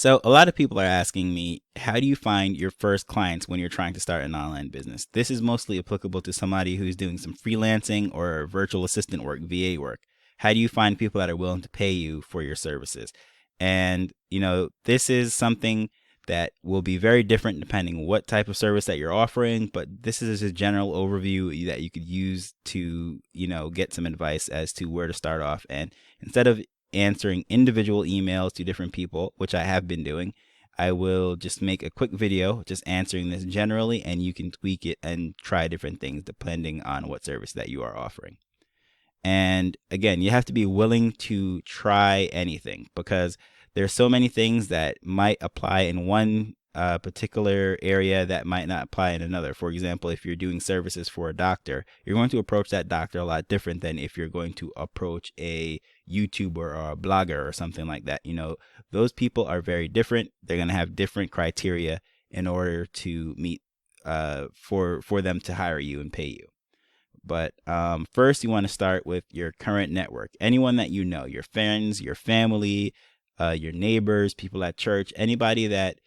So a lot of people are asking me, how do you find your first clients when you're trying to start an online business? This is mostly applicable to somebody who's doing some freelancing or virtual assistant work, VA work. How do you find people that are willing to pay you for your services? And, this is something that will be very different depending what type of service that you're offering, but this is a general overview that you could use to, get some advice as to where to start off. And instead of answering individual emails to different people, which I have been doing, I will just make a quick video just answering this generally, and you can tweak it and try different things depending on what service that you are offering. And again, you have to be willing to try anything because there's so many things that might apply in one particular area that might not apply in another. For example, if you're doing services for a doctor, you're going to approach that doctor a lot different than if you're going to approach a YouTuber or a blogger or something like that. Those people are very different. They're going to have different criteria in order to meet for them to hire you and pay you. But first, you want to start with your current network. Anyone that you know, your friends, your family, your neighbors, people at church, anybody that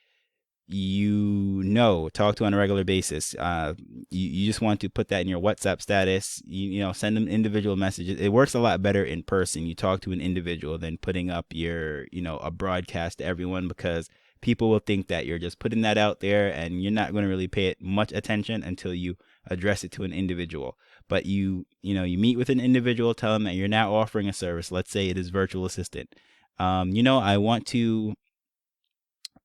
talk to on a regular basis. You just want to put that in your WhatsApp status. Send them individual messages. It works a lot better in person. You talk to an individual than putting up a broadcast to everyone, because people will think that you're just putting that out there and you're not going to really pay it much attention until you address it to an individual. But you meet with an individual, tell them that you're now offering a service. Let's say it is virtual assistant. I want to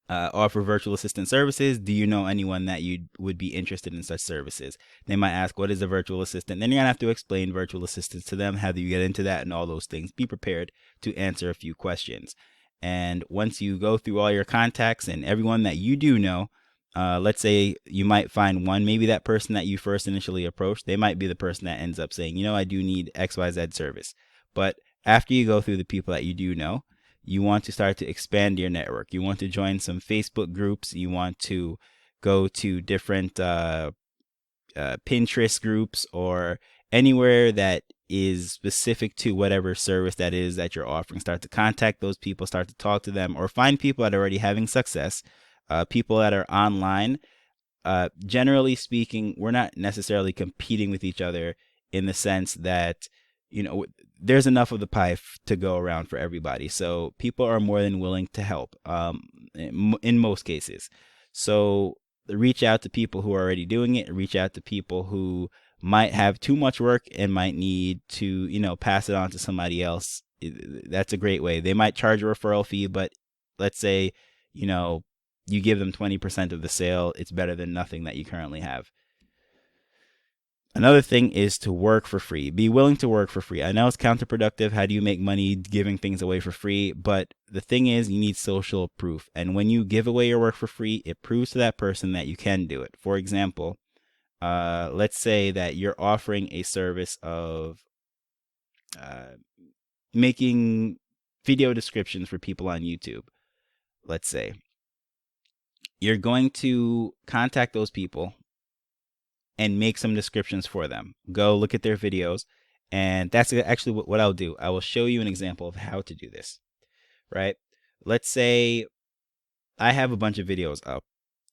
offer virtual assistant services. Do you know anyone that you would be interested in such services? They might ask, what is a virtual assistant? Then you're going to have to explain virtual assistants to them. How do you get into that and all those things? Be prepared to answer a few questions. And once you go through all your contacts and everyone that you do know, let's say you might find one, maybe that person that you first initially approached, they might be the person that ends up saying, I do need XYZ service. But after you go through the people that you do know, you want to start to expand your network. You want to join some Facebook groups. You want to go to different Pinterest groups or anywhere that is specific to whatever service that is that you're offering. Start to contact those people, start to talk to them, or find people that are already having success, people that are online. Generally speaking, we're not necessarily competing with each other in the sense that, there's enough of the pie to go around for everybody. So people are more than willing to help in most cases. So reach out to people who are already doing it. Reach out to people who might have too much work and might need to, pass it on to somebody else. That's a great way. They might charge a referral fee, but let's say, you give them 20% of the sale. It's better than nothing that you currently have. Another thing is to work for free. Be willing to work for free. I know it's counterproductive. How do you make money giving things away for free? But the thing is, you need social proof. And when you give away your work for free, it proves to that person that you can do it. For example, let's say that you're offering a service of making video descriptions for people on YouTube. Let's say you're going to contact those people and make some descriptions for them. Go look at their videos. And that's actually what I'll do. I will show you an example of how to do this, right? Let's say I have a bunch of videos up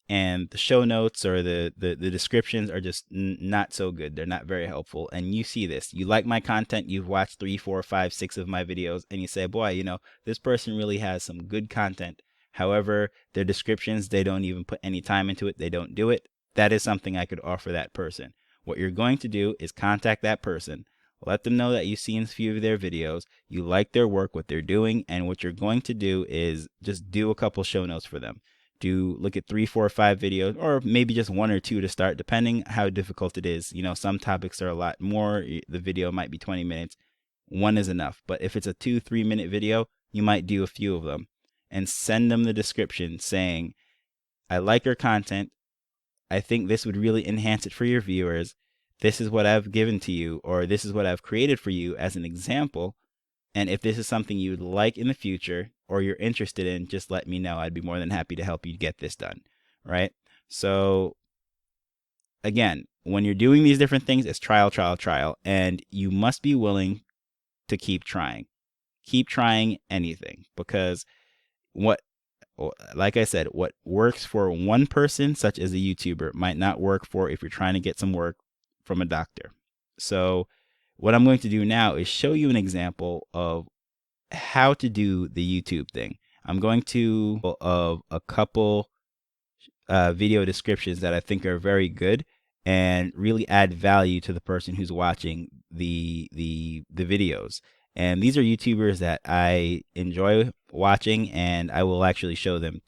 and the show notes or the descriptions are just not so good. They're not very helpful. And you see this. You like my content. You've watched 3, 4, 5, 6 of my videos. And you say, boy, this person really has some good content. However, their descriptions, they don't even put any time into it. They don't do it. That is something I could offer that person. What you're going to do is contact that person, let them know that you've seen a few of their videos, you like their work, what they're doing, and what you're going to do is just do a couple show notes for them. Look at 3, 4, 5 videos, or maybe just 1 or 2 to start, depending how difficult it is. Some topics are a lot more. The video might be 20 minutes. 1 is enough. But if it's a 2, 3-minute video, you might do a few of them and send them the description saying, I like your content. I think this would really enhance it for your viewers. This is what I've given to you, or this is what I've created for you as an example. And if this is something you'd like in the future or you're interested in, just let me know. I'd be more than happy to help you get this done, right? So again, when you're doing these different things, it's trial, trial, trial. And you must be willing to keep trying. Keep trying anything, because what like I said, what works for one person, such as a YouTuber, might not work for if you're trying to get some work from a doctor. So what I'm going to do now is show you an example of how to do the YouTube thing. I'm going to of a couple video descriptions that I think are very good and really add value to the person who's watching the videos. And these are YouTubers that I enjoy watching, and I will actually show them.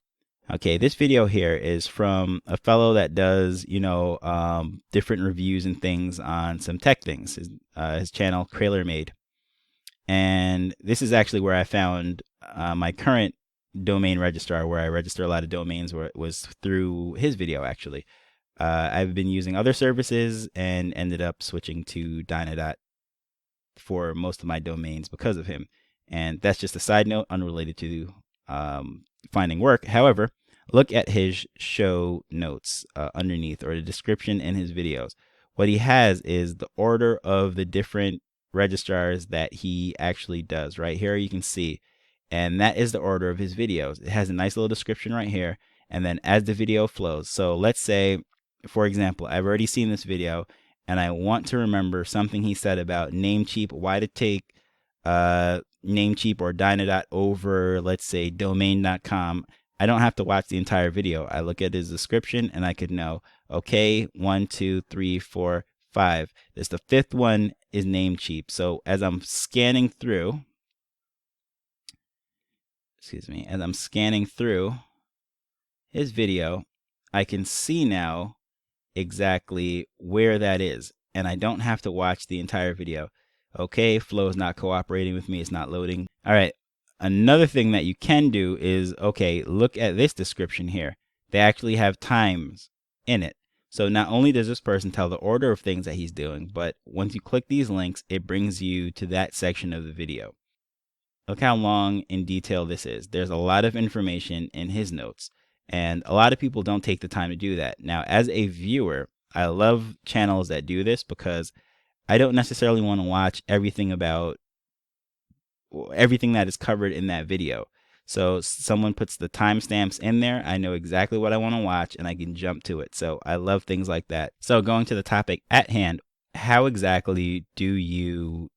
Okay, this video here is from a fellow that does, different reviews and things on some tech things. His channel, Trailer Made. And this is actually where I found my current domain registrar, where I register a lot of domains, where it was through his video, actually. I've been using other services and ended up switching to Dynadot for most of my domains because of him. And that's just a side note, unrelated to finding work. However, look at his show notes underneath, or the description in his videos. What he has is the order of the different registrars that he actually does. Right here you can see, and that is the order of his videos. It has a nice little description right here, and then as the video flows. So let's say, for example, I've already seen this video and I want to remember something he said about Namecheap, why to take Namecheap or Dynadot over, let's say, domain.com. I don't have to watch the entire video. I look at his description and I could know, okay, 1, 2, 3, 4, 5. This, the fifth one is Namecheap. So as I'm scanning through, as I'm scanning through his video, I can see now exactly where that is, and I don't have to watch the entire video. Okay, Flow is not cooperating with me. It's not loading. All right. Another thing that you can do is, okay, look at this description here. They actually have times in it. So not only does this person tell the order of things that he's doing, but once you click these links, it brings you to that section of the video. Look how long in detail this is. There's a lot of information in his notes, and a lot of people don't take the time to do that. Now, as a viewer, I love channels that do this because I don't necessarily want to watch everything that is covered in that video. So someone puts the timestamps in there, I know exactly what I want to watch and I can jump to it. So I love things like that. So going to the topic at hand, how exactly do you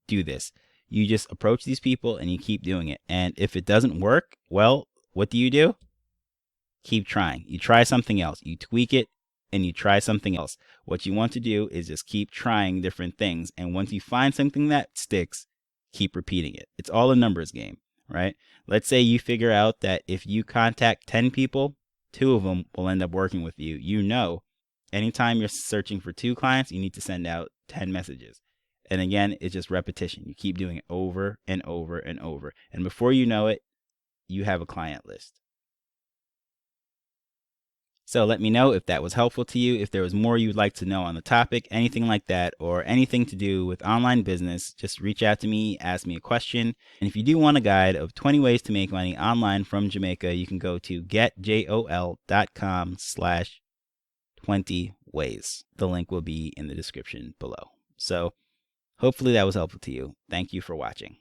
do this? You just approach these people and you keep doing it. And if it doesn't work, well, what do? Keep trying. You try something else. You tweak it and you try something else. What you want to do is just keep trying different things. And once you find something that sticks, keep repeating it. It's all a numbers game, right? Let's say you figure out that if you contact 10 people, 2 of them will end up working with you. You know, anytime you're searching for 2 clients, you need to send out 10 messages. And again, it's just repetition. You keep doing it over and over and over. And before you know it, you have a client list. So let me know if that was helpful to you, if there was more you'd like to know on the topic, anything like that, or anything to do with online business. Just reach out to me, ask me a question. And if you do want a guide of 20 ways to make money online from Jamaica, you can go to getjol.com/20ways. The link will be in the description below. So hopefully that was helpful to you. Thank you for watching.